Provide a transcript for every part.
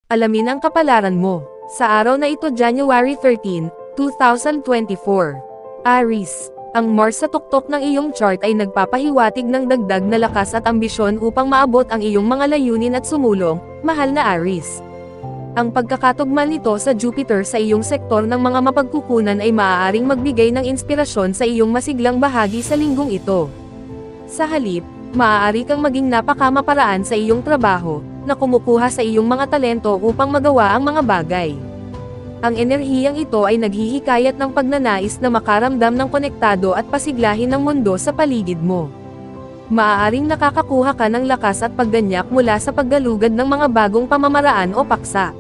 Alamin ang kapalaran mo. Sa araw na ito, January 13, 2024. Aries, ang Mars sa tuktok ng iyong chart ay nagpapahiwatig ng dagdag na lakas at ambisyon upang maabot ang iyong mga layunin at sumulong, mahal na Aries. Ang pagkakatugma nito sa Jupiter sa iyong sektor ng mga mapagkukunan ay maaaring magbigay ng inspirasyon sa iyong masiglang bahagi sa linggong ito. Sa halip, maaari kang maging napakamaparaan sa iyong trabaho, na kumukuha sa iyong mga talento upang magawa ang mga bagay. Ang enerhiyang ito ay naghihikayat ng pagnanais na makaramdam ng konektado at pasiglahin ng mundo sa paligid mo. Maaaring nakakakuha ka ng lakas at pagganyak mula sa paggalugad ng mga bagong pamamaraan o paksa.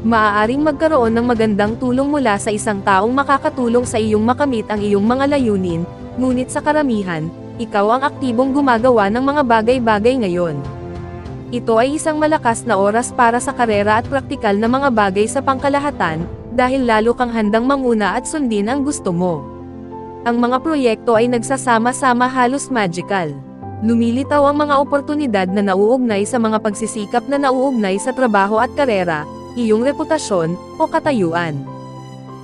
Maaaring magkaroon ng magandang tulong mula sa isang taong makakatulong sa iyong makamit ang iyong mga layunin, ngunit sa karamihan, ikaw ang aktibong gumagawa ng mga bagay-bagay ngayon. Ito ay isang malakas na oras para sa karera at praktikal na mga bagay sa pangkalahatan, dahil lalo kang handang manguna at sundin ang gusto mo. Ang mga proyekto ay nagsasama-sama halos magical. Lumilitaw ang mga oportunidad na nauugnay sa mga pagsisikap na nauugnay sa trabaho at karera, iyong reputasyon, o katayuan.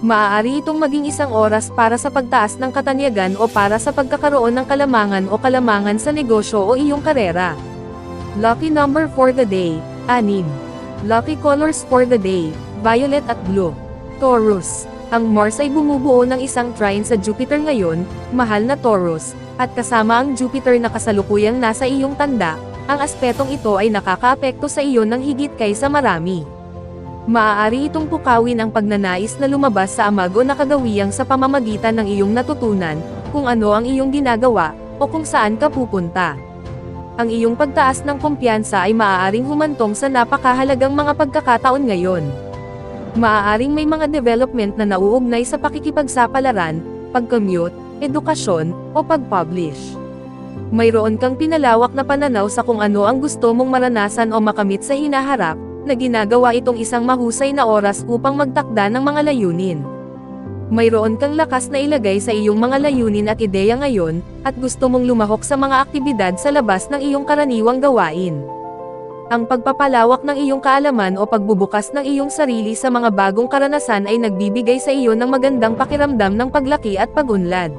Maaari itong maging isang oras para sa pagtaas ng katanyagan o para sa pagkakaroon ng kalamangan sa negosyo o iyong karera. Lucky number for the day, 6. Lucky colors for the day, violet at blue. Taurus, ang Mars ay bumubuo ng isang trine sa Jupiter ngayon, mahal na Taurus, at kasama ang Jupiter na kasalukuyang nasa iyong tanda, ang aspetong ito ay nakakaapekto sa iyo ng higit kaysa marami. Maaari itong pukawin ang pagnanais na lumabas sa amag o nakagawiyang sa pamamagitan ng iyong natutunan, kung ano ang iyong ginagawa, o kung saan ka pupunta. Ang iyong pagtaas ng kumpiyansa ay maaaring humantong sa napakahalagang mga pagkakataon ngayon. Maaaring may mga development na nauugnay sa pakikipagsapalaran, pag-commute, edukasyon, o pag-publish. Mayroon kang pinalawak na pananaw sa kung ano ang gusto mong maranasan o makamit sa hinaharap, na ginagawa itong isang mahusay na oras upang magtakda ng mga layunin. Mayroon kang lakas na ilagay sa iyong mga layunin at ideya ngayon, at gusto mong lumahok sa mga aktibidad sa labas ng iyong karaniwang gawain. Ang pagpapalawak ng iyong kaalaman o pagbubukas ng iyong sarili sa mga bagong karanasan ay nagbibigay sa iyo ng magandang pakiramdam ng paglaki at pagunlad.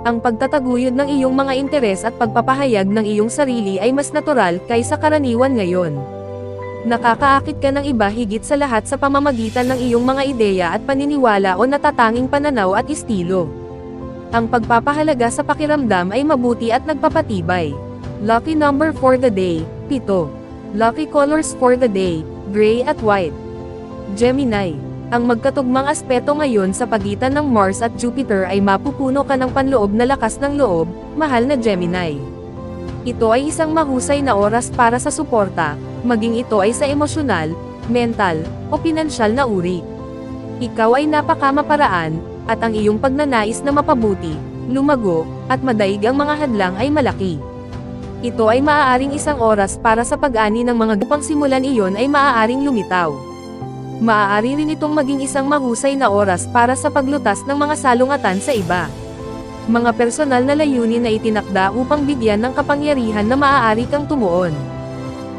Ang pagtataguyod ng iyong mga interes at pagpapahayag ng iyong sarili ay mas natural kaysa karaniwan ngayon. Nakakaakit ka ng iba higit sa lahat sa pamamagitan ng iyong mga ideya at paniniwala o natatanging pananaw at estilo. Ang pagpapahalaga sa pakiramdam ay mabuti at nagpapatibay. Lucky number for the day, 7. Lucky colors for the day, gray at white. Gemini, ang magkatugmang aspeto ngayon sa pagitan ng Mars at Jupiter ay mapupuno ka ng panloob na lakas ng loob, mahal na Gemini. Ito ay isang mahusay na oras para sa suporta, maging ito ay sa emosyonal, mental, o pinansyal na uri. Ikaw ay napakamaparaan, at ang iyong pagnanais na mapabuti, lumago, at madaig ang mga hadlang ay malaki. Ito ay maaaring isang oras para sa pag-ani ng mga upang simulan iyon ay maaaring lumitaw. Maaari rin itong maging isang mahusay na oras para sa paglutas ng mga salungatan sa iba. Mga personal na layunin na itinakda upang bigyan ng kapangyarihan na maaari kang tumuon.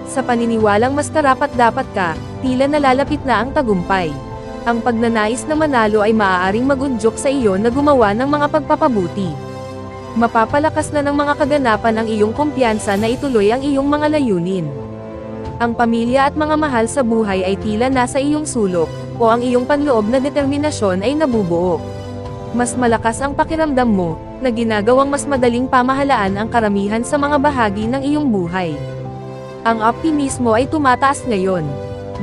Sa paniniwalang mas karapat-dapat ka, tila nalalapit na ang tagumpay. Ang pagnanais na manalo ay maaaring mag-udyok sa iyo na gumawa ng mga pagpapabuti. Mapapalakas na ng mga kaganapan ang iyong kumpiyansa na ituloy ang iyong mga layunin. Ang pamilya at mga mahal sa buhay ay tila nasa iyong sulok, o ang iyong panloob na determinasyon ay nabubuo. Mas malakas ang pakiramdam mo, na ginagawang mas madaling pamahalaan ang karamihan sa mga bahagi ng iyong buhay. Ang optimismo ay tumataas ngayon.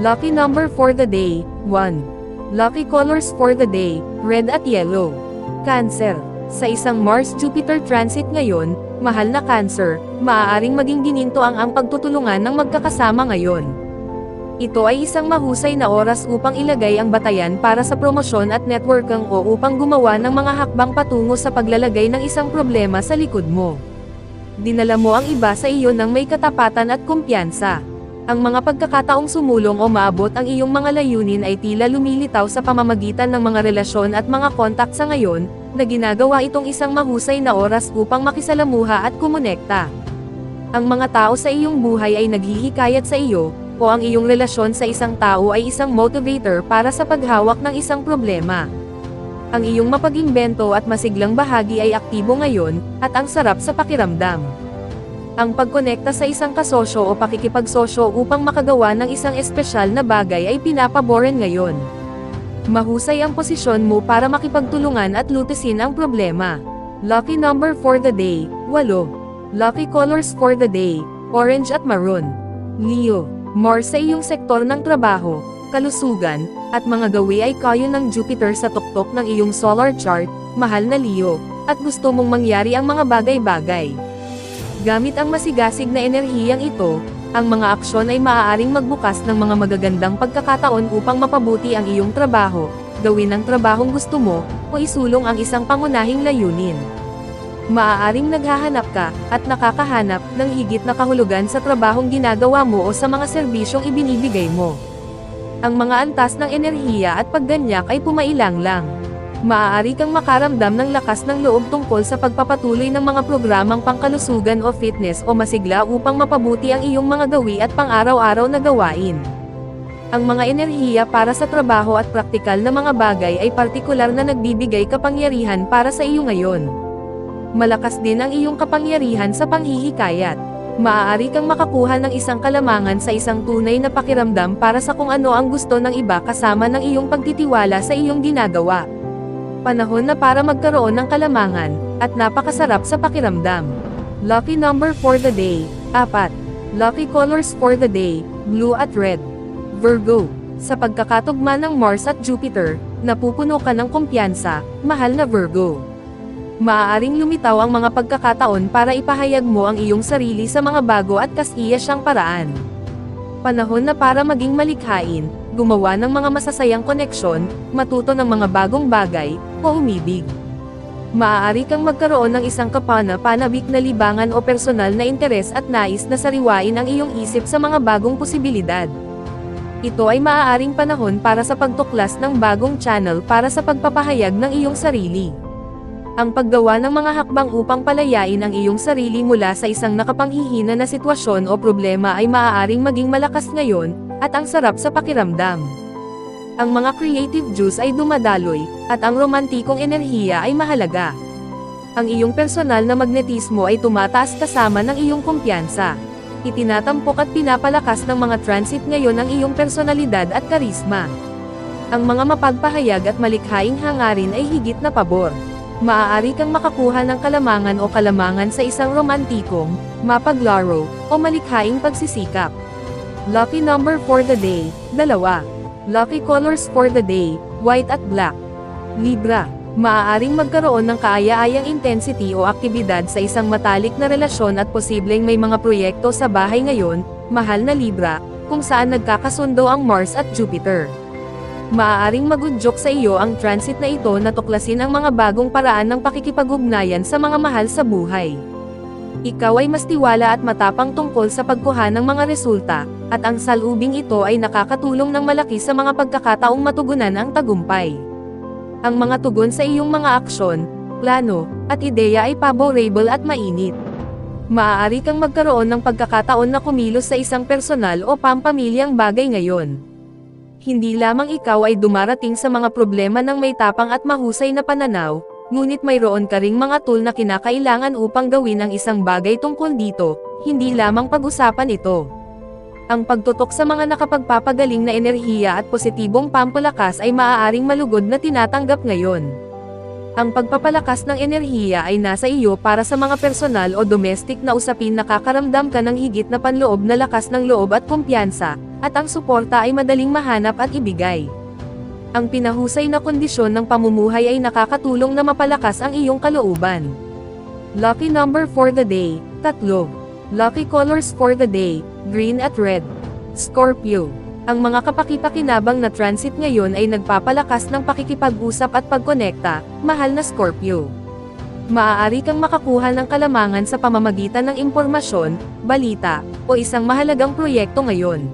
Lucky number for the day, 1. Lucky colors for the day, red at yellow. Cancer, sa isang Mars-Jupiter transit ngayon, mahal na Cancer, maaaring maging gininto ang pagtutulungan ng magkakasama ngayon. Ito ay isang mahusay na oras upang ilagay ang batayan para sa promosyon at networking o upang gumawa ng mga hakbang patungo sa paglalagay ng isang problema sa likod mo. Dinala mo ang iba sa iyo ng may katapatan at kumpiyansa. Ang mga pagkakataong sumulong o maabot ang iyong mga layunin ay tila lumilitaw sa pamamagitan ng mga relasyon at mga kontak sa ngayon, na ginagawa itong isang mahusay na oras upang makisalamuha at kumonekta. Ang mga tao sa iyong buhay ay naghihikayat sa iyo, o ang iyong relasyon sa isang tao ay isang motivator para sa paghawak ng isang problema. Ang iyong mapag-imbento at masiglang bahagi ay aktibo ngayon, at ang sarap sa pakiramdam. Ang pagkonekta sa isang kasosyo o pakikipagsosyo upang makagawa ng isang espesyal na bagay ay pinapaboren ngayon. Mahusay ang posisyon mo para makipagtulungan at lutusin ang problema. Lucky number for the day, 8. Lucky colors for the day, orange at maroon. Leo, more sa iyong sektor ng trabaho, kalusugan, at mga gawi ay kayo ng Jupiter sa tuktok ng iyong solar chart, mahal na Leo, at gusto mong mangyari ang mga bagay-bagay. Gamit ang masigasig na enerhiyang ito, ang mga aksyon ay maaaring magbukas ng mga magagandang pagkakataon upang mapabuti ang iyong trabaho, gawin ang trabahong gusto mo, o isulong ang isang pangunahing layunin. Maaaring naghahanap ka, at nakakahanap, ng higit na kahulugan sa trabahong ginagawa mo o sa mga serbisyong ibinibigay mo. Ang mga antas ng enerhiya at pagganyak ay pumailang lang. Maaari kang makaramdam ng lakas ng loob tungkol sa pagpapatuloy ng mga programang pangkalusugan o fitness o masigla upang mapabuti ang iyong mga gawi at pang-araw-araw na gawain. Ang mga enerhiya para sa trabaho at praktikal na mga bagay ay partikular na nagbibigay kapangyarihan para sa iyo ngayon. Malakas din ang iyong kapangyarihan sa panghihikayat. Maaari kang makakuha ng isang kalamangan sa isang tunay na pakiramdam para sa kung ano ang gusto ng iba kasama ng iyong pagtitiwala sa iyong ginagawa. Panahon na para magkaroon ng kalamangan, at napakasarap sa pakiramdam. Lucky number for the day, 4. Lucky colors for the day, blue at red. Virgo, sa pagkakatugma ng Mars at Jupiter, napupuno ka ng kumpiyansa, mahal na Virgo. Maaaring lumitaw ang mga pagkakataon para ipahayag mo ang iyong sarili sa mga bago at kasiyasyang paraan. Panahon na para maging malikhain, gumawa ng mga masasayang koneksyon, matuto ng mga bagong bagay, o umibig. Maaari kang magkaroon ng isang kapana-panabik na libangan o personal na interes at nais na sariwain ang iyong isip sa mga bagong posibilidad. Ito ay maaaring panahon para sa pagtuklas ng bagong channel para sa pagpapahayag ng iyong sarili. Ang paggawa ng mga hakbang upang palayain ang iyong sarili mula sa isang nakapanghihina na sitwasyon o problema ay maaaring maging malakas ngayon, at ang sarap sa pakiramdam. Ang mga creative juice ay dumadaloy, at ang romantikong enerhiya ay mahalaga. Ang iyong personal na magnetismo ay tumataas kasama ng iyong kumpiyansa. Itinatampok at pinapalakas ng mga transit ngayon ang iyong personalidad at karisma. Ang mga mapagpahayag at malikhaing hangarin ay higit na pabor. Maaari kang makakuha ng kalamangan o kalamangan sa isang romantikong, mapaglaro, o malikhaing pagsisikap. Lucky number for the day, 2. Lucky colors for the day, white at black. Libra, maaaring magkaroon ng kaaya-ayang intensity o aktibidad sa isang matalik na relasyon at posibleng may mga proyekto sa bahay ngayon, mahal na Libra, kung saan nagkakasundo ang Mars at Jupiter. Maaaring magudyok sa iyo ang transit na ito na tuklasin ang mga bagong paraan ng pakikipag-ugnayan sa mga mahal sa buhay. Ikaw ay mas tiwala at matapang tungkol sa pagkuha ng mga resulta, at ang salubing ito ay nakakatulong ng malaki sa mga pagkakataong matugunan ang tagumpay. Ang mga tugon sa iyong mga aksyon, plano, at ideya ay favorable at mainit. Maaari kang magkaroon ng pagkakataon na kumilos sa isang personal o pampamilyang bagay ngayon. Hindi lamang ikaw ay dumarating sa mga problema ng may tapang at mahusay na pananaw, ngunit mayroon ka ring mga tool na kinakailangan upang gawin ang isang bagay tungkol dito, hindi lamang pag-usapan ito. Ang pagtutok sa mga nakapagpapagaling na enerhiya at positibong pampalakas ay maaaring malugod na tinatanggap ngayon. Ang pagpapalakas ng enerhiya ay nasa iyo para sa mga personal o domestic na usapin. Nakakaramdam ka ng higit na panloob na lakas ng loob at kumpiyansa, at ang suporta ay madaling mahanap at ibigay. Ang pinahusay na kondisyon ng pamumuhay ay nakakatulong na mapalakas ang iyong kalooban. Lucky number for the day, 3. Lucky colors for the day, green at red. Scorpio, ang mga kapaki-pakinabang na transit ngayon ay nagpapalakas ng pakikipag-usap at pagkonekta, mahal na Scorpio. Maaari kang makakuha ng kalamangan sa pamamagitan ng impormasyon, balita, o isang mahalagang proyekto ngayon.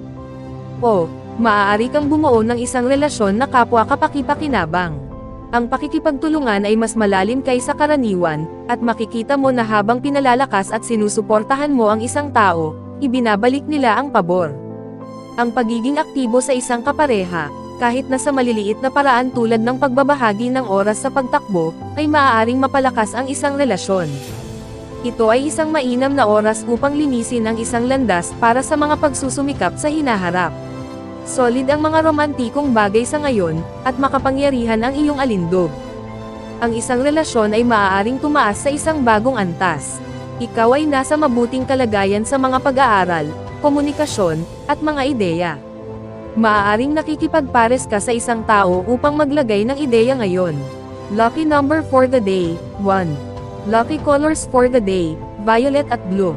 O, maaari kang bumuo ng isang relasyon na kapwa kapaki-pakinabang. Ang pakikipagtulungan ay mas malalim kaysa karaniwan, at makikita mo na habang pinalalakas at sinusuportahan mo ang isang tao, ibinabalik nila ang pabor. Ang pagiging aktibo sa isang kapareha, kahit na sa maliliit na paraan tulad ng pagbabahagi ng oras sa pagtakbo, ay maaaring mapalakas ang isang relasyon. Ito ay isang mainam na oras upang linisin ang isang landas para sa mga pagsusumikap sa hinaharap. Solid ang mga romantikong bagay sa ngayon, at makapangyarihan ang iyong alindog. Ang isang relasyon ay maaaring tumaas sa isang bagong antas. Ikaw ay nasa mabuting kalagayan sa mga pag-aaral, komunikasyon, at mga ideya. Maaaring nakikipagpares ka sa isang tao upang maglagay ng ideya ngayon. Lucky number for the day, 1. Lucky colors for the day, violet at blue.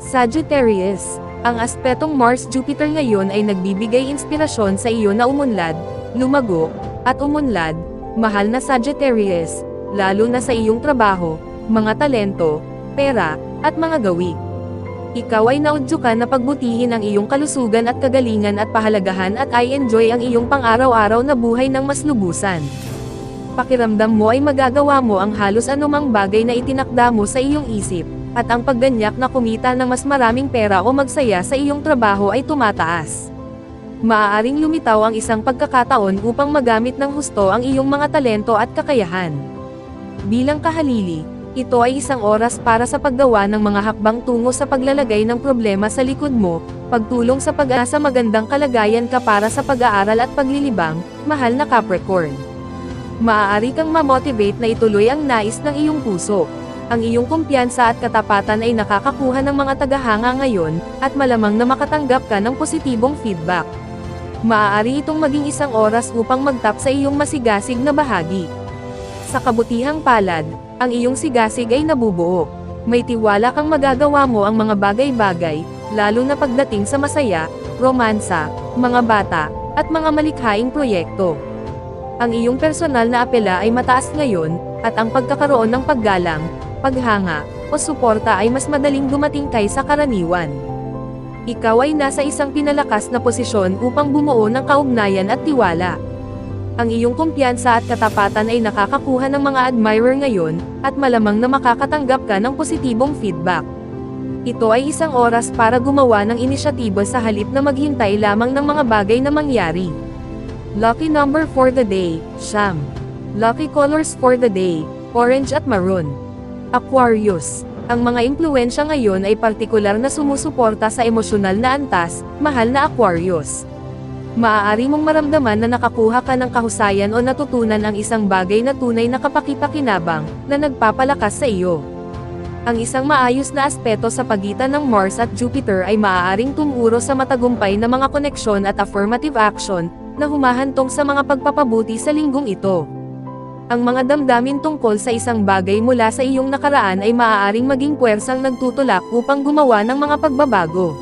Sagittarius, ang aspetong Mars-Jupiter ngayon ay nagbibigay inspirasyon sa iyo na umunlad, lumago, at umunlad, mahal na Sagittarius, lalo na sa iyong trabaho, mga talento, pera, at mga gawi. Ikaw ay naudyukan na pagbutihin ang iyong kalusugan at kagalingan at pahalagahan at i-enjoy ang iyong pang-araw-araw na buhay ng mas lubusan. Pakiramdam mo ay magagawa mo ang halos anumang bagay na itinakda mo sa iyong isip, at ang pagganyak na kumita ng mas maraming pera o magsaya sa iyong trabaho ay tumataas. Maaaring lumitaw ang isang pagkakataon upang magamit ng husto ang iyong mga talento at kakayahan. Bilang kahalili, ito ay isang oras para sa paggawa ng mga hakbang tungo sa paglalagay ng problema sa likod mo, pagtulong sa pag-asa magandang kalagayan ka para sa pag-aaral at paglilibang, mahal na Capricorn. Maaari kang ma-motivate na ituloy ang nais ng iyong puso. Ang iyong kumpiyansa at katapatan ay nakakakuha ng mga tagahanga ngayon, at malamang na makatanggap ka ng positibong feedback. Maaari itong maging isang oras upang magtap sa iyong masigasig na bahagi. Sa kabutihang palad, ang iyong sigasig ay nabubuo. May tiwala kang magagawa mo ang mga bagay-bagay, lalo na pagdating sa masaya, romansa, mga bata, at mga malikhaing proyekto. Ang iyong personal na apela ay mataas ngayon, at ang pagkakaroon ng paggalang, paghanga, o suporta ay mas madaling dumating kaysa karaniwan. Ikaw ay nasa isang pinalakas na posisyon upang bumuo ng kaugnayan at tiwala. Ang iyong kumpiyansa at katapatan ay nakakakuha ng mga admirer ngayon, at malamang na makakatanggap ka ng positibong feedback. Ito ay isang oras para gumawa ng inisyatiba sa halip na maghintay lamang ng mga bagay na mangyari. Lucky number for the day, 9. Lucky colors for the day, orange at maroon. Aquarius, ang mga impluwensya ngayon ay partikular na sumusuporta sa emosyonal na antas, mahal na Aquarius. Maaari mong maramdaman na nakakuha ka ng kahusayan o natutunan ang isang bagay na tunay na kapaki-pakinabang, na nagpapalakas sa iyo. Ang isang maayos na aspeto sa pagitan ng Mars at Jupiter ay maaaring tumuro sa matagumpay na mga koneksyon at affirmative action, na humahantong sa mga pagpapabuti sa linggong ito. Ang mga damdamin tungkol sa isang bagay mula sa iyong nakaraan ay maaaring maging puwersang nagtutulak upang gumawa ng mga pagbabago.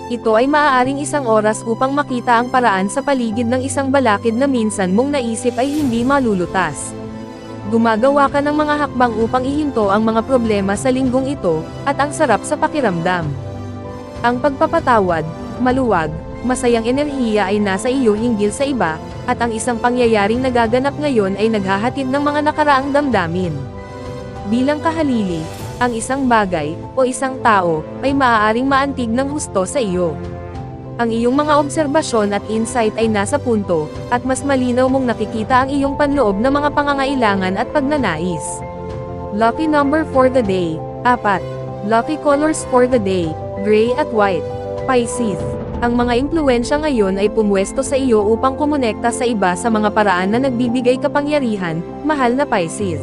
Ito ay maaaring isang oras upang makita ang paraan sa paligid ng isang balakid na minsan mong naisip ay hindi malulutas. Gumagawa ka ng mga hakbang upang ihinto ang mga problema sa linggong ito, at ang sarap sa pakiramdam. Ang pagpapatawad, maluwag, masayang enerhiya ay nasa iyo hinggil sa iba, at ang isang pangyayaring nagaganap ngayon ay naghahatid ng mga nakaraang damdamin. Bilang kahalili, ang isang bagay, o isang tao, ay maaaring maantig ng husto sa iyo. Ang iyong mga obserbasyon at insight ay nasa punto, at mas malinaw mong nakikita ang iyong panloob na mga pangangailangan at pagnanais. Lucky number for the day, 4. Lucky colors for the day, gray at white. Pisces, ang mga impluwensya ngayon ay pumwesto sa iyo upang kumonekta sa iba sa mga paraan na nagbibigay kapangyarihan, mahal na Pisces.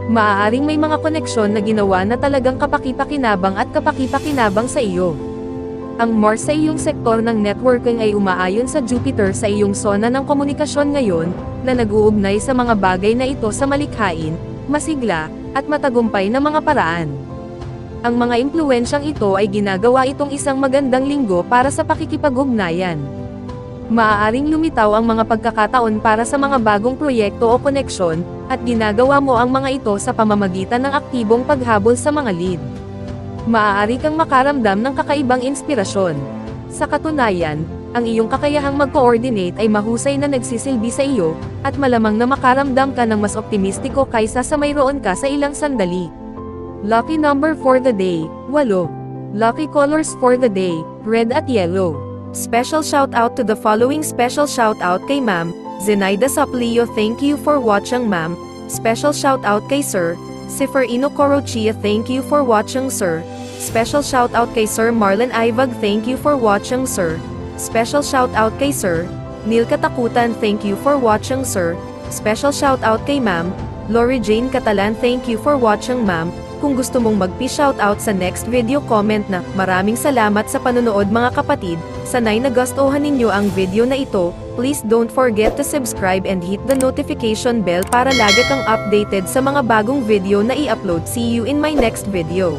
Maaaring may mga koneksyon na ginawa na talagang kapaki-pakinabang at kapaki-pakinabang sa iyo. Ang Mars sa iyong sektor ng networking ay umaayon sa Jupiter sa iyong sona ng komunikasyon ngayon, na nag-uugnay sa mga bagay na ito sa malikhain, masigla, at matagumpay na mga paraan. Ang mga impluwensyang ito ay ginagawa itong isang magandang linggo para sa pakikipag-ugnayan. Maaaring lumitaw ang mga pagkakataon para sa mga bagong proyekto o koneksyon, at ginagawa mo ang mga ito sa pamamagitan ng aktibong paghabol sa mga lead. Maaari kang makaramdam ng kakaibang inspirasyon. Sa katunayan, ang iyong kakayahang mag-coordinate ay mahusay na nagsisilbi sa iyo, at malamang na makaramdam ka ng mas optimistiko kaysa sa mayroon ka sa ilang sandali. Lucky number for the day, 8. Lucky colors for the day, red at yellow. Special shout out to the following. Special shout out kay Ma'am Zenaida Saplio, thank you for watching ma'am. Special shout out kay Sir Seferino Corochia, thank you for watching sir. Special shout out kay Sir Marlon Ivag, thank you for watching sir. Special shout out kay Sir Neil Katakutan, thank you for watching sir. Special shout out kay Ma'am Lori Jane Catalan, thank you for watching ma'am. Kung gusto mong mag-shoutout sa next video, comment na. Maraming salamat sa panonood mga kapatid. Sanay nagustuhan ninyo ang video na ito. Please don't forget to subscribe and hit the notification bell para lagi kang updated sa mga bagong video na i-upload. See you in my next video.